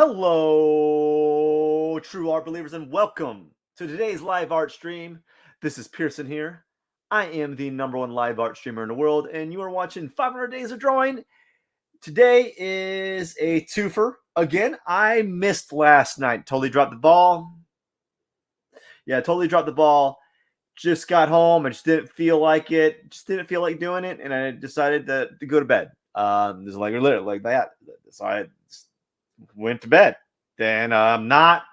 Hello, true art believers, and welcome to today's live art stream. This is Pierson here. I am the #1 live art streamer in the world, and you are watching 500 Days of Drawing. Today is a twofer. Again, I missed last night. Totally dropped the ball. Yeah, totally dropped the ball. Just got home. I just didn't feel like it. Just didn't feel like doing it, and I decided to go to bed. Just like literally like that. So I went to bed. Then I'm not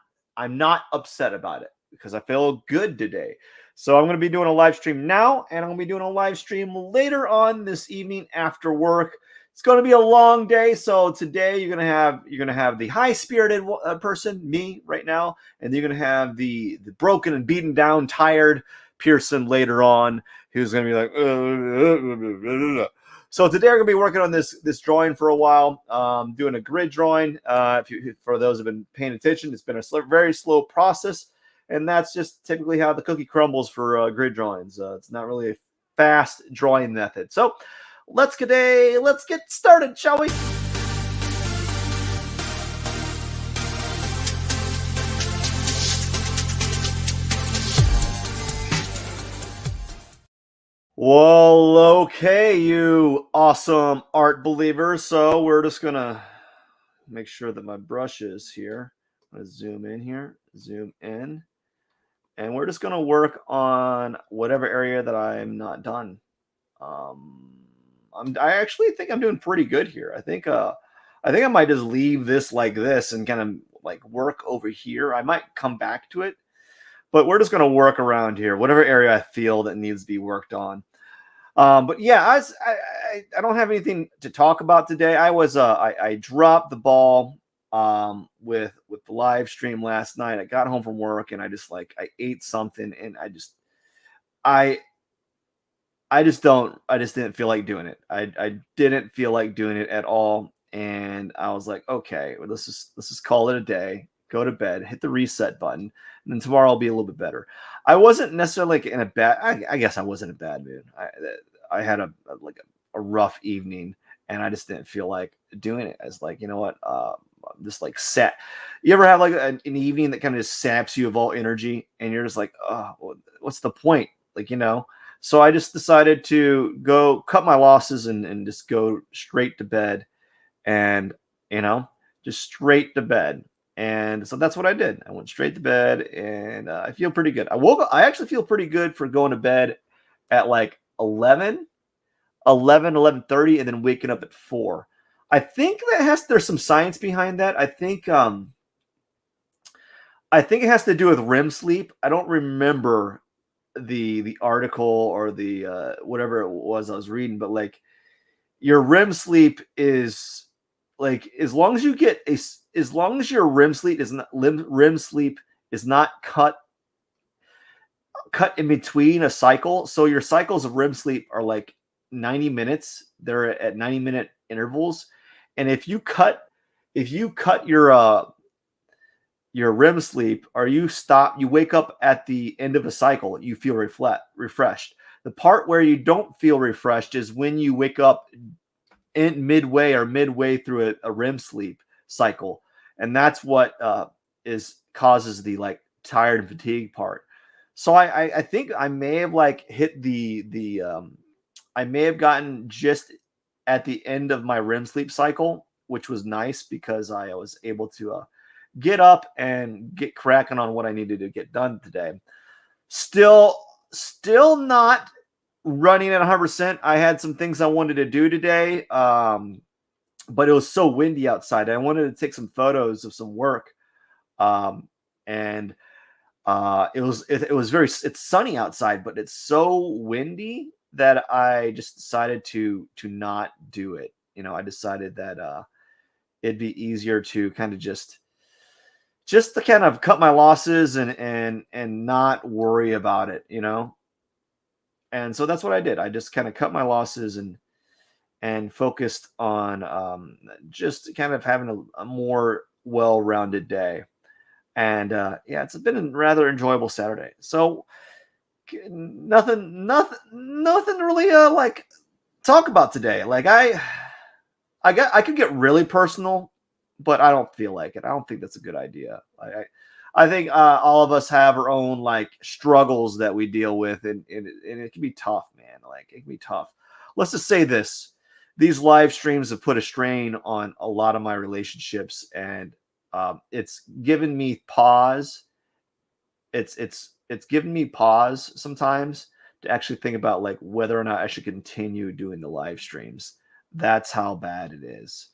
upset about it because I feel good today. So I'm going to be doing a live stream now, and I'm going to be doing a live stream later on this evening after work. It's going to be a long day, so today you're going to have the high-spirited person, me, right now, and you're going to have the broken and beaten down, tired Pierson later on, who's going to be like. So today we're going to be working on this drawing for a while, doing a grid drawing. For those who have been paying attention, it's been a very slow process, and that's just typically how the cookie crumbles for grid drawings. It's not really a fast drawing method. So let's get started, shall we? Well, okay, you awesome art believers. So we're just gonna make sure that my brush is here. I'm gonna zoom in here, zoom in, and we're just gonna work on whatever area that I'm not done. I actually think I'm doing pretty good here. I think I might just leave this like this and kind of like work over here. I might come back to it, but we're just gonna work around here, whatever area I feel that needs to be worked on. But yeah, I don't have anything to talk about today. I dropped the ball with the live stream last night. I got home from work and I ate something and I just didn't feel like doing it. I didn't feel like doing it at all. And I was like, okay, well, let's just call it a day, go to bed, hit the reset button, and then tomorrow I'll be a little bit better. I wasn't necessarily like in a bad. I guess I wasn't in a bad mood. I had a rough evening, and I just didn't feel like doing it. I was like, you know what? I'm just like set. You ever have like an evening that kind of just saps you of all energy, and you're just like, oh, what's the point? Like, you know. So I just decided to go cut my losses and just go straight to bed, and just straight to bed. And so that's what I did. I went straight to bed, and I feel pretty good. I actually feel pretty good for going to bed at like 11:30, and then waking up at 4. I think there's some science behind that. I think it has to do with REM sleep. I don't remember the article or the whatever it was I was reading, but like your REM sleep is like as long as your REM sleep is not cut in between a cycle. So your cycles of REM sleep are like 90 minutes. They're at 90-minute intervals. And if you cut your REM sleep, or you wake up at the end of a cycle, you feel refreshed. The part where you don't feel refreshed is when you wake up in midway through a REM sleep cycle. And that's what causes the like tired and fatigued part. So I think I may have like hit I may have gotten just at the end of my REM sleep cycle, which was nice because I was able to get up and get cracking on what I needed to get done today. Still not running at 100%. I had some things I wanted to do today, but it was so windy outside. I wanted to take some photos of some work, and it's sunny outside, but it's so windy that I just decided to not do it. I decided that it'd be easier to kind of just to kind of cut my losses and not worry about it. And so that's what I did. I just kind of cut my losses and focused on just kind of having a more well-rounded day. And yeah, it's been a rather enjoyable Saturday. So nothing really like talk about today. Like I could get really personal, but I don't feel like it. I don't think that's a good idea. I think all of us have our own like struggles that we deal with, and it can be tough, man. Like it can be tough. Let's just say this: these live streams have put a strain on a lot of my relationships, and it's given me pause. It's given me pause sometimes to actually think about like whether or not I should continue doing the live streams. That's how bad it is,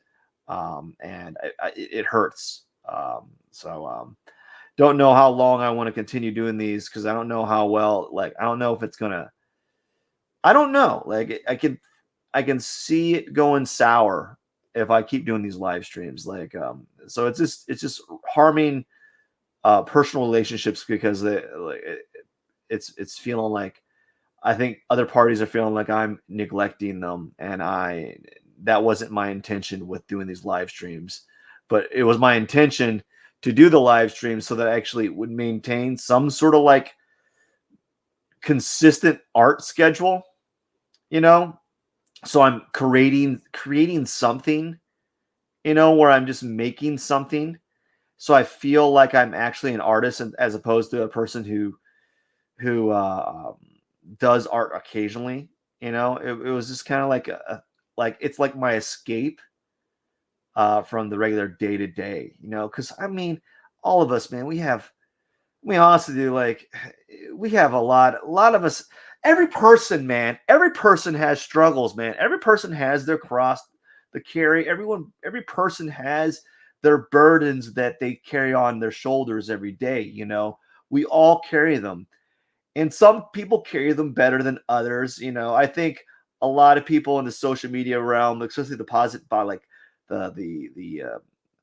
and it hurts. Don't know how long I want to continue doing these because I don't know how well. Like I don't know if it's gonna. I don't know. Like I can see it going sour if I keep doing these live streams. Like so it's just harming personal relationships because it's feeling like I think other parties are feeling like I'm neglecting them, and that wasn't my intention with doing these live streams, but it was my intention to do the live stream so that I actually would maintain some sort of like consistent art schedule, you know. So I'm creating something, where I'm just making something, so I feel like I'm actually an artist as opposed to a person who does art occasionally. It was just kind of like like it's like my escape from the regular day to day. Because I mean, all of us, man, we honestly do like we have a lot of us. Every person, man, every person has struggles, man. Every person has their cross to carry. Every person has their burdens that they carry on their shoulders every day. We all carry them, and some people carry them better than others. I think a lot of people in the social media realm, especially the positive, by like the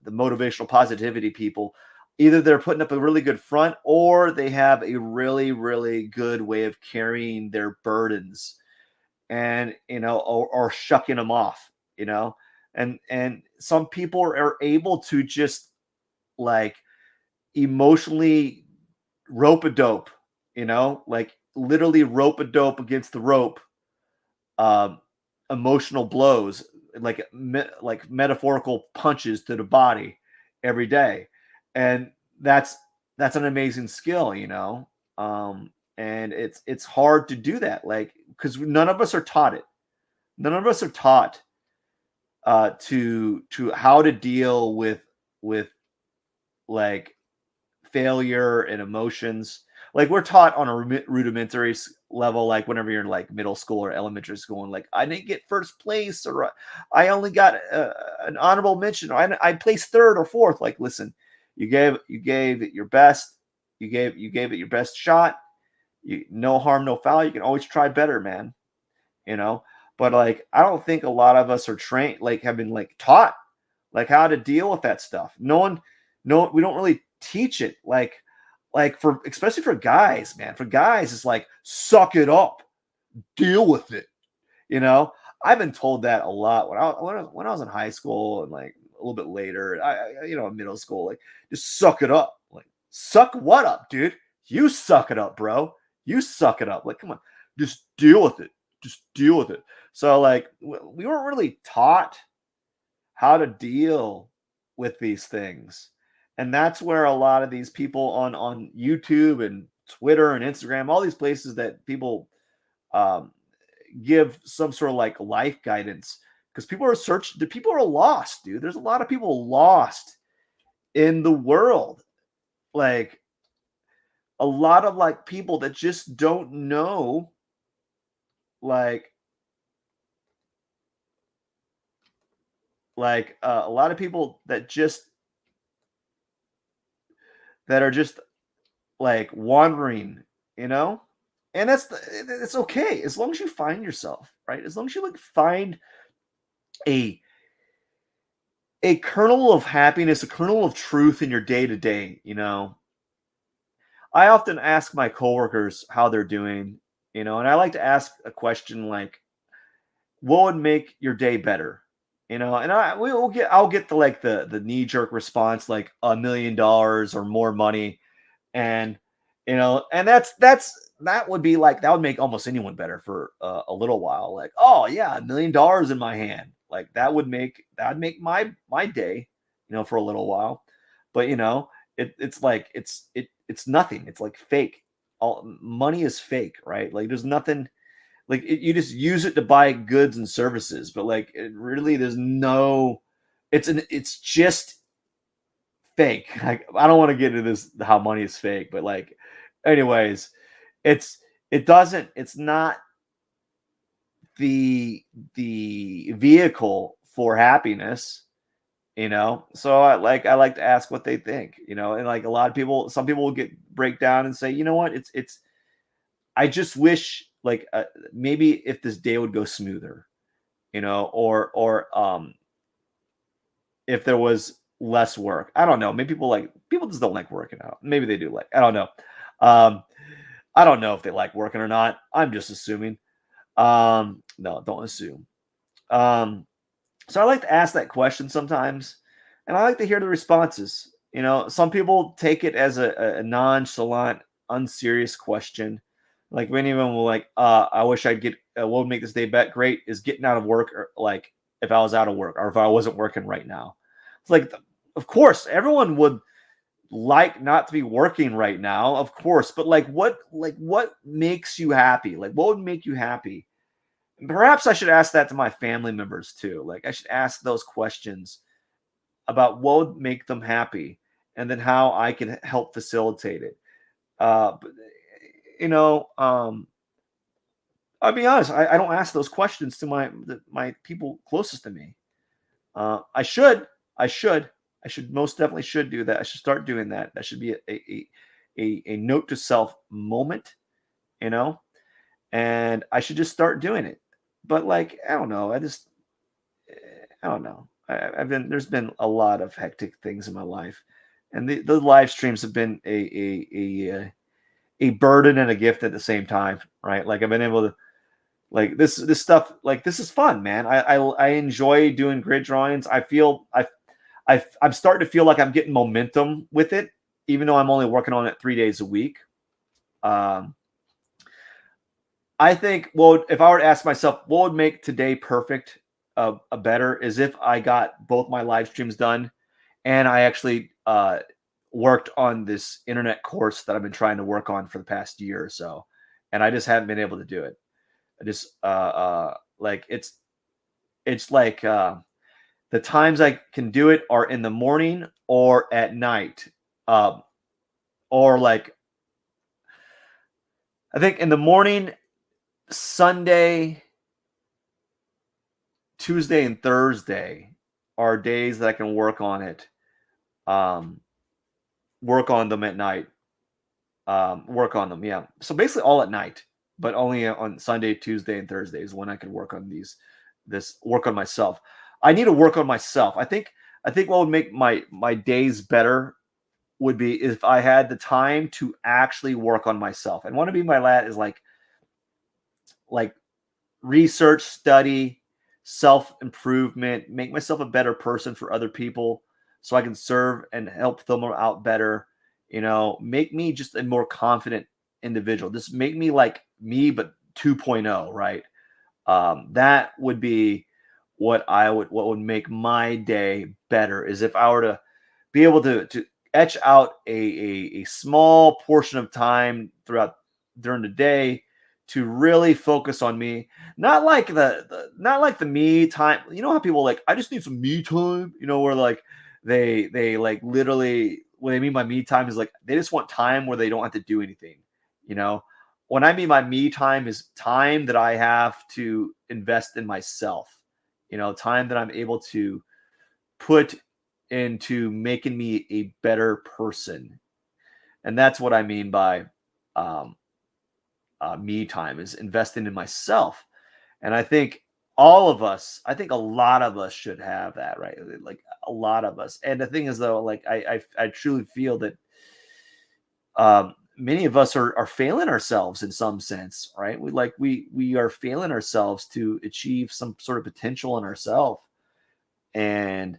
motivational positivity people, either they're putting up a really good front or they have a really really good way of carrying their burdens, and or shucking them off. And some people are able to just like emotionally rope a dope, like literally rope a dope against the rope, um, emotional blows, like metaphorical punches to the body every day, and that's an amazing skill, and it's hard to do that, like because none of us are taught it. None of us are taught to how to deal with like failure and emotions. Like we're taught on a rudimentary level, like whenever you're in like middle school or elementary school, and like I didn't get first place, or I only got an honorable mention, or I placed third or fourth. Like, listen, you gave it your best, you gave it your best shot. No harm, no foul. You can always try better, man. You know, but like I don't think a lot of us are trained, like have been like taught like how to deal with that stuff. No one, no, we don't really teach it. Like for especially for guys, man. For guys, it's like suck it up, deal with it. You know, I've been told that a lot when I was in high school and like a little bit later. In middle school, like just suck it up. Like suck what up, dude? You suck it up, bro. You suck it up. Like come on, just deal with it. Just deal with it. So like we weren't really taught how to deal with these things. And that's where a lot of these people on YouTube and Twitter and Instagram, all these places that people um, give some sort of like life guidance, because people are lost, dude. There's a lot of people lost in the world. Like a lot of like people that just don't know like a lot of people that are just like wandering, you know? And it's okay as long as you find yourself, right? As long as you like find a a kernel of happiness, a kernel of truth in your day to day. I often ask my coworkers how they're doing, and I like to ask a question like, what would make your day better? And I'll get the knee jerk response like $1 million or more money, and and that would be like that would make almost anyone better for a little while. Like, oh yeah, $1 million in my hand, like that'd make my day, for a little while. But it's like it's nothing. It's like fake. All money is fake, right? Like there's nothing like you just use it to buy goods and services, but like it really there's no it's just fake. Like I don't want to get into this how money is fake, but like anyways, it's it's not the vehicle for happiness, so I like to ask what they think, and like a lot of people, some people will break down and say, what, it's I just wish like maybe if this day would go smoother, or if there was less work. I don't know. Maybe people just don't like working out. Maybe they do, like, I don't know. Um, I don't know if they like working or not. I'm just assuming. No, don't assume. So I like to ask that question sometimes, and I like to hear the responses. Some people take it as a nonchalant, unserious question. Like many of them will like, I wish I'd get, what would make this day bet great is getting out of work, or like if I was out of work or if I wasn't working right now. It's like, of course, everyone would like not to be working right now, of course, but what makes you happy? Like, what would make you happy? Perhaps I should ask that to my family members too. Like I should ask those questions about what would make them happy, and then how I can help facilitate it. But, you know, um, I'll be honest. I don't ask those questions to my people closest to me. I should. I should. I should most definitely should do that. I should start doing that. That should be a note to self moment. You know, and I should just start doing it. But like, I don't know. I don't know. I've been there's been a lot of hectic things in my life, and the live streams have been a burden and a gift at the same time, right? Like I've been able to like this stuff, like this is fun, man. I enjoy doing grid drawings. I'm starting to feel like I'm getting momentum with it, even though I'm only working on it 3 days a week. Um, I think, well, if I were to ask myself, what would make today perfect, a better, is if I got both my live streams done, and I actually worked on this internet course that I've been trying to work on for the past year or so, and I just haven't been able to do it. I just like it's like the times I can do it are in the morning or at night, uh, or like I think in the morning, Sunday, Tuesday, and Thursday are days that I can work on it. Um, Work on them at night. Work on them, yeah. So basically all at night, but only on Sunday, Tuesday, and Thursday is when I can work on this work on myself. I need to work on myself. I think what would make my days better would be if I had the time to actually work on myself. And want to be my lad is like research, study, self improvement, make myself a better person for other people so I can serve and help them out better. Make me just a more confident individual. Just make me like me, but 2.0, right? That would be what would make my day better is if I were to be able to etch out a small portion of time throughout during the day to really focus on me, not like not like the me time. You know how people like, I just need some me time, where like they like literally what they mean by me time is like they just want time where they don't have to do anything. you know when I mean by me time is time that I have to invest in myself, time that I'm able to put into making me a better person. And that's what I mean by um, me time, is investing in myself. And I think a lot of us should have that, right? Like a lot of us. And the thing is, though, like I truly feel that many of us are failing ourselves in some sense, right? We are failing ourselves to achieve some sort of potential in ourselves, and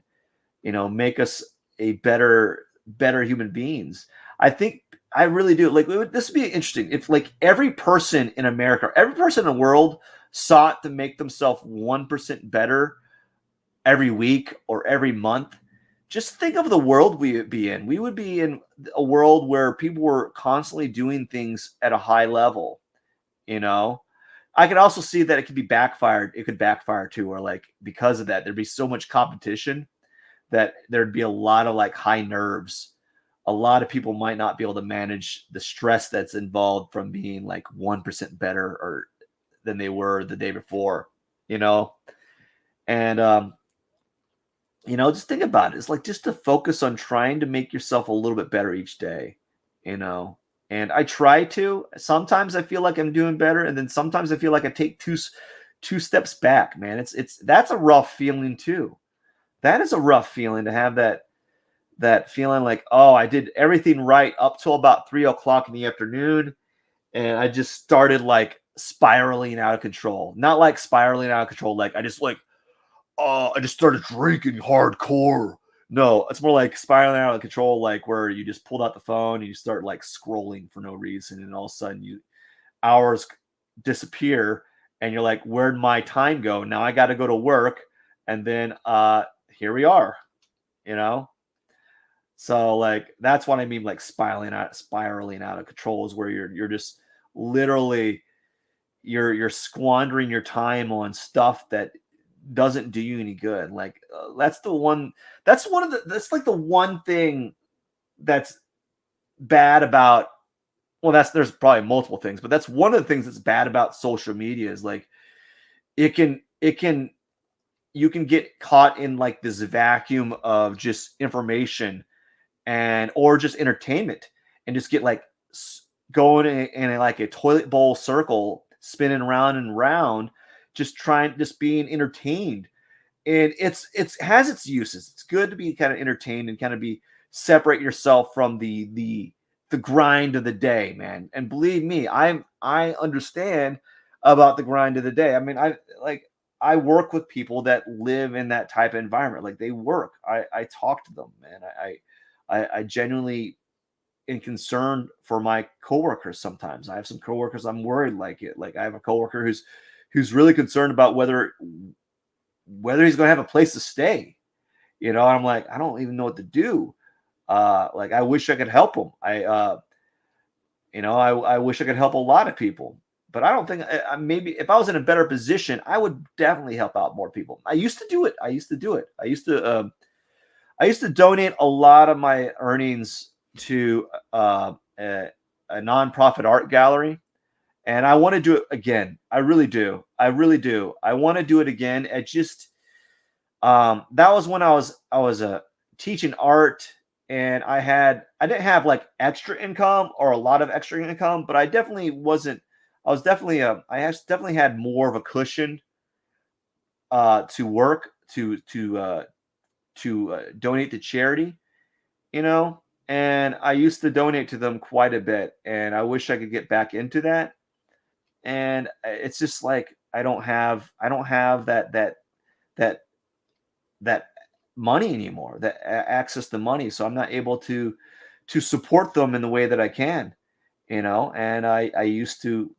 make us a better human beings. I think I really do. Like this would be interesting if like every person in America, every person in the world sought to make themselves 1% better every week or every month, just think of the world we would be in. We would be in a world where people were constantly doing things at a high level, you know. I could also see that it could be backfired. It could backfire too, or like because of that, there'd be so much competition that there'd be a lot of like high nerves. A lot of people might not be able to manage the stress that's involved from being like 1% better or than they were the day before, you know? And just think about it. It's like just to focus on trying to make yourself a little bit better each day, you know. And I try to. Sometimes I feel like I'm doing better, and then sometimes I feel like I take two steps back. Man, it's that's a rough feeling too. That is a rough feeling to have that feeling like, oh, I did everything right up till about 3 o'clock in the afternoon, and I just started like spiraling out of control. Not like spiraling out of control, like I just started drinking hardcore. No, it's more like spiraling out of control, like where you just pulled out the phone and you start like scrolling for no reason, and all of a sudden hours disappear, and you're like, where'd my time go? Now I got to go to work, and then here we are, you know. So like that's what I mean, like spiraling out of control is where you're just literally you're squandering your time on stuff that doesn't do you any good. Like that's like the one thing that's bad about there's probably multiple things, but that's one of the things that's bad about social media is like it can you can get caught in like this vacuum of just information and or just entertainment and just get like going in like a toilet bowl circle spinning round and round just being entertained. And it's has its uses. It's good to be kind of entertained and kind of be separate yourself from the grind of the day, man. And believe me, I understand about the grind of the day. I mean, I work with people that live in that type of environment. Like they work. I talk to them, man. I genuinely am concerned for my coworkers sometimes. I have some coworkers I'm worried like it. Like I have a coworker who's really concerned about whether he's going to have a place to stay. You know, I'm like, I don't even know what to do. Like I wish I could help him. I wish I could help a lot of people, but I don't think maybe if I was in a better position, I would definitely help out more people. I used to do it. I used to do it. I used to donate a lot of my earnings to a nonprofit art gallery, and I want to do it again. I really do. I really do. I want to do it again. It just that was when I was teaching art, and I didn't have like extra income or a lot of extra income, but I definitely wasn't. I was definitely definitely had more of a cushion to work to donate to charity, you know. And I used to donate to them quite a bit, and I wish I could get back into that. And it's just like I don't have that that money anymore, that access to money, so I'm not able to support them in the way that I can, you know. And I used to,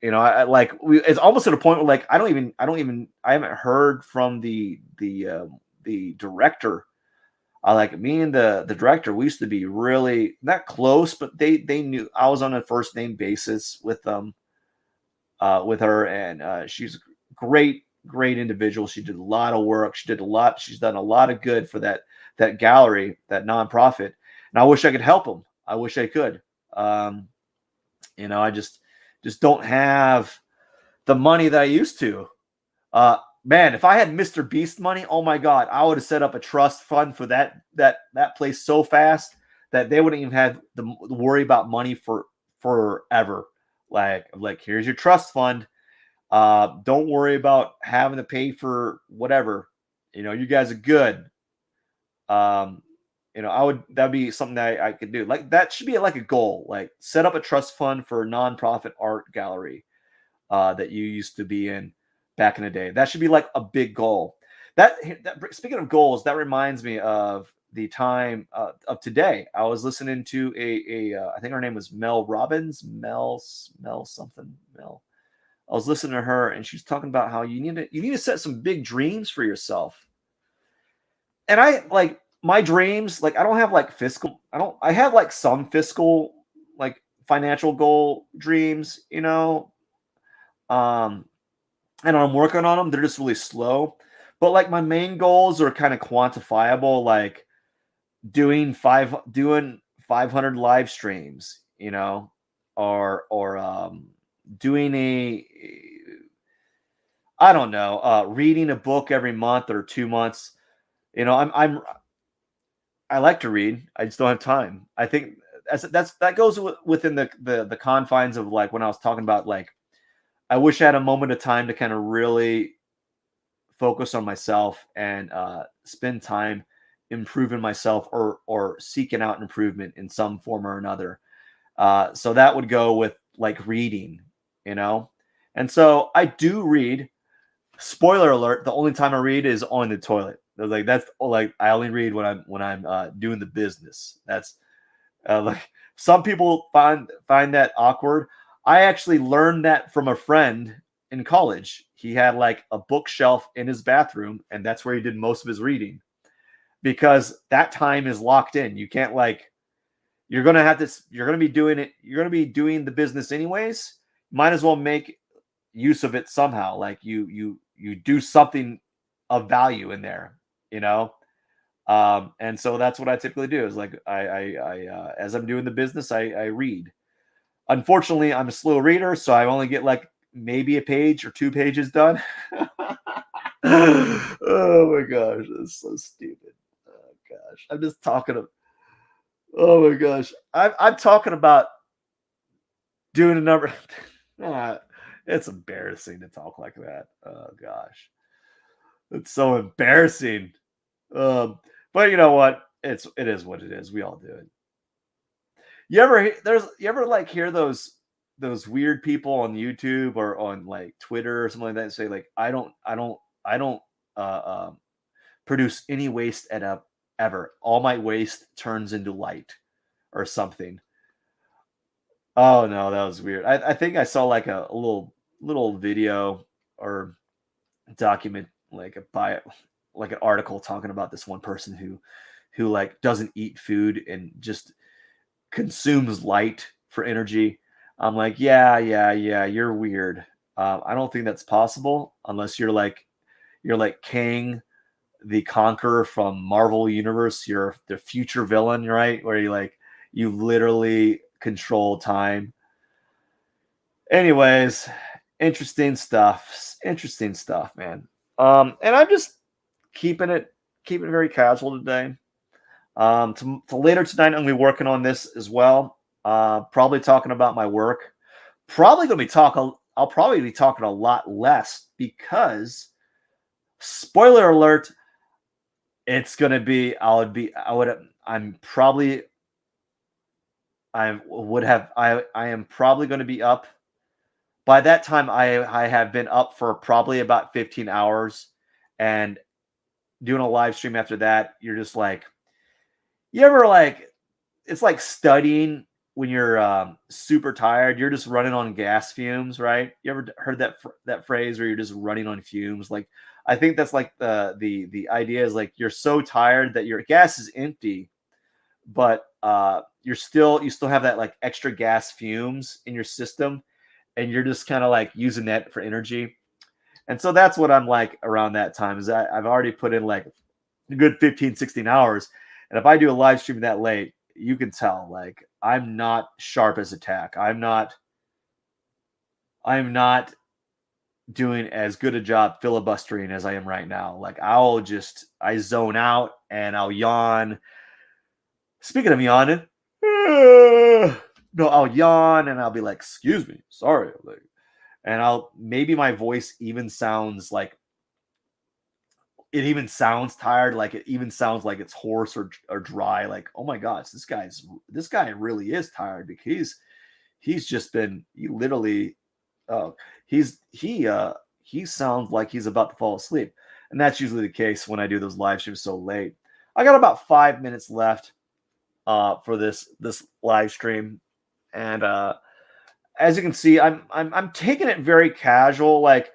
I like it's almost to the point where like I haven't heard from the director. Like me and the director, we used to be really not close, but they knew I was on a first name basis with her, and she's a great individual. She did a lot of work. She's done a lot of good for that gallery, that nonprofit. And I wish I could help them. I wish I could. Um, I just don't have the money that I used to. Man, if I had Mr. Beast money, oh my God, I would have set up a trust fund for that place so fast that they wouldn't even have the worry about money for forever. Like here's your trust fund. Don't worry about having to pay for whatever. You guys are good. Um, that'd be something that I could do. Like that should be like a goal. Like set up a trust fund for a nonprofit art gallery that you used to be in back in the day. That should be like a big goal. That speaking of goals, that reminds me of the time of today. I was listening to I think her name was Mel Robbins, Mel something Mel. I was listening to her, and she's talking about how you need to set some big dreams for yourself. And I like my dreams, like I don't have like fiscal. I have like some fiscal, like financial goal dreams, um, and I'm working on them. They're just really slow. But like my main goals are kind of quantifiable, like doing 500 live streams, or doing a I don't know, reading a book every month or 2 months. I like to read. I just don't have time. I think that goes within the confines of like when I was talking about like I wish I had a moment of time to kind of really focus on myself and spend time improving myself or seeking out improvement in some form or another. So that would go with like reading, you know. And so I do read. Spoiler alert: the only time I read is on the toilet. That's like I only read when I'm doing the business. That's like some people find that awkward. I actually learned that from a friend in college. He had like a bookshelf in his bathroom, and that's where he did most of his reading because that time is locked in. You can't like you're gonna have this. You're gonna be doing it. You're gonna be doing the business anyways. Might as well make use of it somehow. Like you do something of value in there, you know. And so that's what I typically do. Is like as I'm doing the business, I read. Unfortunately, I'm a slow reader, so I only get like maybe a page or 2 pages done. Oh my gosh, that's so stupid. Oh gosh, I'm just talking. Oh my gosh, I'm talking about doing a number. Ah, it's embarrassing to talk like that. Oh gosh, it's so embarrassing. But you know what? It is what it is. We all do it. You ever like hear those weird people on YouTube or on like Twitter or something like that and say like I don't produce any waste at ever. All my waste turns into light or something. Oh no, that was weird. I think I saw like a little video or document like a bio like an article talking about this one person who like doesn't eat food and just consumes light for energy. I'm like, yeah, you're weird. I don't think that's possible unless you're like Kang the Conqueror from Marvel Universe. You're the future villain, right? Where you literally control time. Anyways, interesting stuff. Interesting stuff, man. And I'm just keeping it very casual today. To later tonight, I'm gonna be working on this as well. Probably talking about my work. Probably gonna be talking. I'll probably be talking a lot less because, spoiler alert, it's gonna be. I would be. I would. I'm probably. I would have. I am probably going to be up by that time. I have been up for probably about 15 hours, and doing a live stream after that. You're just like you ever like it's like studying when you're super tired. You're just running on gas fumes, right? You ever heard that phrase where you're just running on fumes? Like I think that's like the idea is like you're so tired that your gas is empty, but you still have that like extra gas fumes in your system, and you're just kind of like using that for energy. And so that's what I'm like around that time is I've already put in like a good 15, 16 hours. And if I do a live stream that late, you can tell like I'm not sharp as a tack. I'm not doing as good a job filibustering as I am right now. Like I zone out and I'll yawn. Speaking of yawning, no, I'll yawn and I'll be like, "Excuse me, sorry," like, and I'll maybe my voice even sounds like it even sounds tired, like it even sounds like it's hoarse or dry. Like, oh my gosh, this guy really is tired because he's just been he literally he sounds like he's about to fall asleep, and that's usually the case when I do those live streams so late. I got about 5 minutes left for this live stream, and as you can see, I'm taking it very casual. Like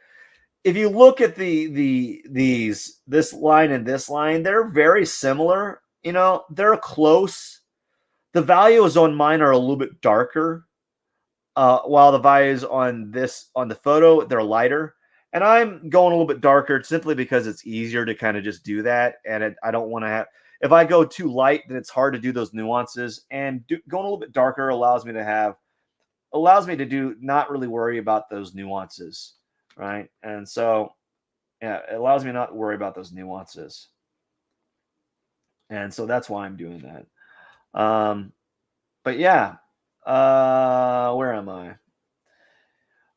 if you look at this line and this line, they're very similar. they're close. The values on mine are a little bit darker, while the values on the photo, they're lighter. And I'm going a little bit darker simply because it's easier to kind of just do that. And I don't want to have, if I go too light, then it's hard to do those nuances. And going a little bit darker allows me to do not really worry about those nuances, right? And so, yeah, it allows me not to worry about those nuances. And so that's why I'm doing that. But yeah, where am I?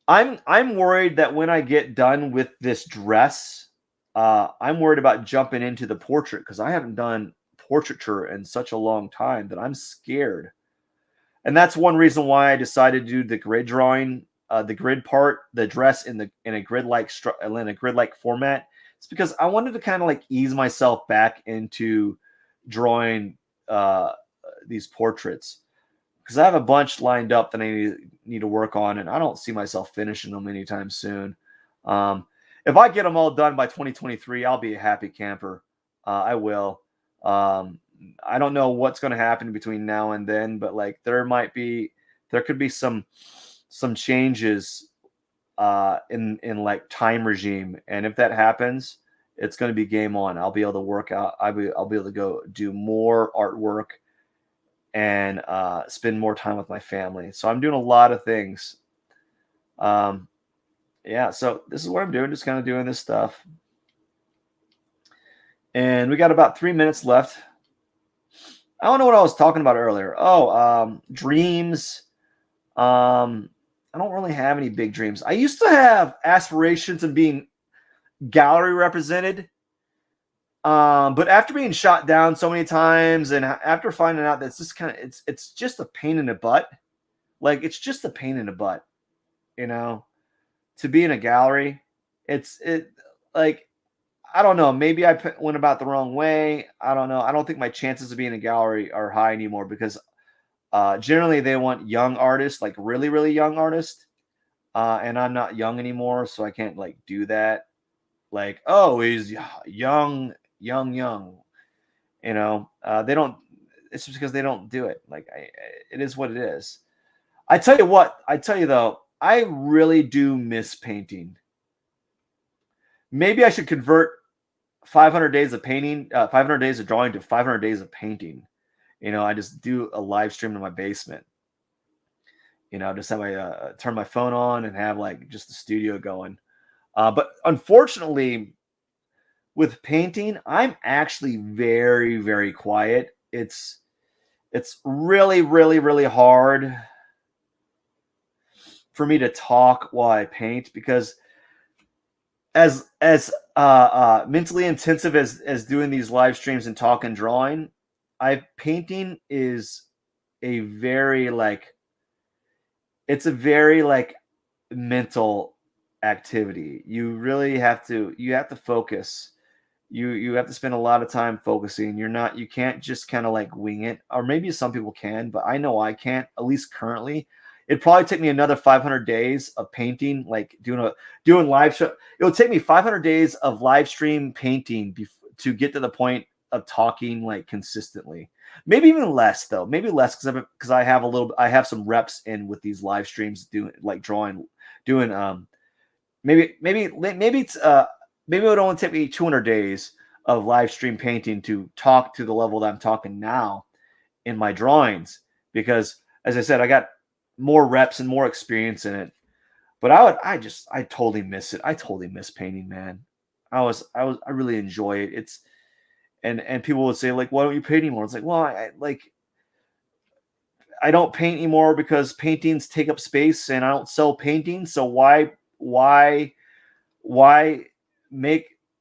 I'm worried that when I get done with this dress, I'm worried about jumping into the portrait because I haven't done portraiture in such a long time that I'm scared. And that's one reason why I decided to do the grid drawing, the grid part, the dress in a grid like format. It's because I wanted to kind of like ease myself back into drawing uh, these portraits because I have a bunch lined up that I need to work on, and I don't see myself finishing them anytime soon. Um, if I get them all done by 2023, I'll be a happy camper. I will. Um, I don't know what's going to happen between now and then, but like there could be some changes in like time regime, and if that happens, it's going to be game on. I'll be able to work out. I'll be able to go do more artwork and spend more time with my family. So I'm doing a lot of things. Um, yeah, so this is what I'm doing, just kind of doing this stuff. And we got about 3 minutes left. I don't know what I was talking about earlier. Oh, dreams. I don't really have any big dreams. I used to have aspirations of being gallery represented. But after being shot down so many times and after finding out that it's just a pain in the butt. Like it's just a pain in the butt, you know, to be in a gallery. It like I don't know. Maybe I went about the wrong way. I don't know. I don't think my chances of being in a gallery are high anymore because generally they want young artists, like really, really young artists. And I'm not young anymore, so I can't like do that. Like, oh, he's young. They don't. It's just because they don't do it. Like, it is what it is. I tell you what. I tell you though, I really do miss painting. Maybe I should convert 500 days of painting, 500 days of drawing to 500 days of painting. I just do a live stream in my basement. Just have my turn my phone on and have like just the studio going. But unfortunately, with painting, I'm actually very, very quiet. It's really, really, really hard for me to talk while I paint because as mentally intensive as doing these live streams and talk and drawing, painting is a very like it's a very like mental activity. You have to focus. You have to spend a lot of time focusing. You can't just kind of like wing it. Or maybe some people can, but I know I can't, at least currently. It'd probably take me another 500 days of painting, like doing live show. It would take me 500 days of live stream painting to get to the point of talking like consistently. Maybe even less though. Maybe less because I have some reps in with these live streams doing like drawing, doing maybe it's maybe it would only take me 200 days of live stream painting to talk to the level that I'm talking now in my drawings because as I said, I got more reps and more experience in it. But I totally miss it. I totally miss painting, man. I really enjoy it. And people would say like, why don't you paint anymore? It's like, well, I don't paint anymore because paintings take up space and I don't sell paintings. So why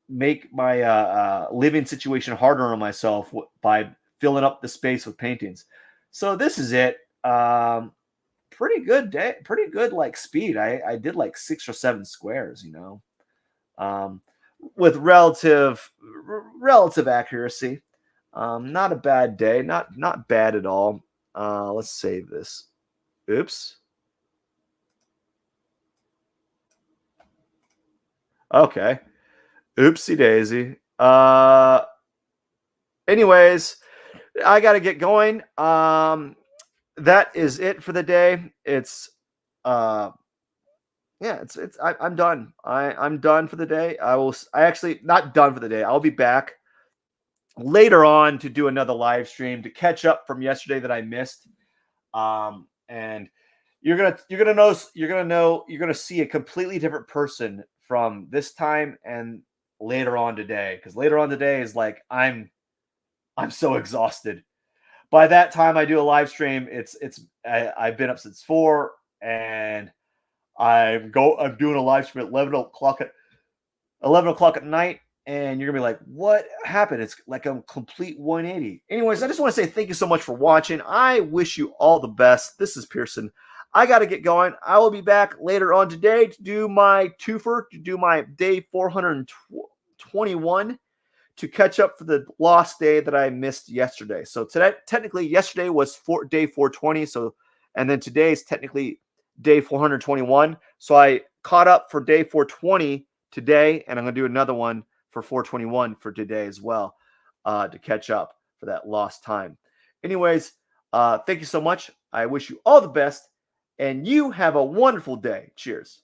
make my living situation harder on myself by filling up the space with paintings? So this is it. Pretty good day, pretty good like speed. I did like 6 or 7 squares, um, with relative accuracy. Not a bad day, not bad at all. Let's save this. Oops. Okay. Oopsie daisy. Anyways, I got to get going. That is it for the day. It's uh yeah, I'm done. I'm done for the day. I actually not done for the day. I'll be back later on to do another live stream to catch up from yesterday that I missed. And you're gonna see a completely different person from this time and later on today. Because later on today is like I'm so exhausted. By that time I do a live stream, I've been up since 4 and I'm doing a live stream at 11 o'clock at night, and you're gonna be like, what happened? It's like a complete 180. Anyways, I just want to say thank you so much for watching. I wish you all the best. This is Pierson. I got to get going. I will be back later on today to do my twofer, to do my day 421, to catch up for the lost day that I missed yesterday. So today, technically, yesterday was day 420. So, and then today is technically day 421. So I caught up for day 420 today, and I'm going to do another one for 421 for today as well, to catch up for that lost time. Anyways, thank you so much. I wish you all the best, and you have a wonderful day. Cheers.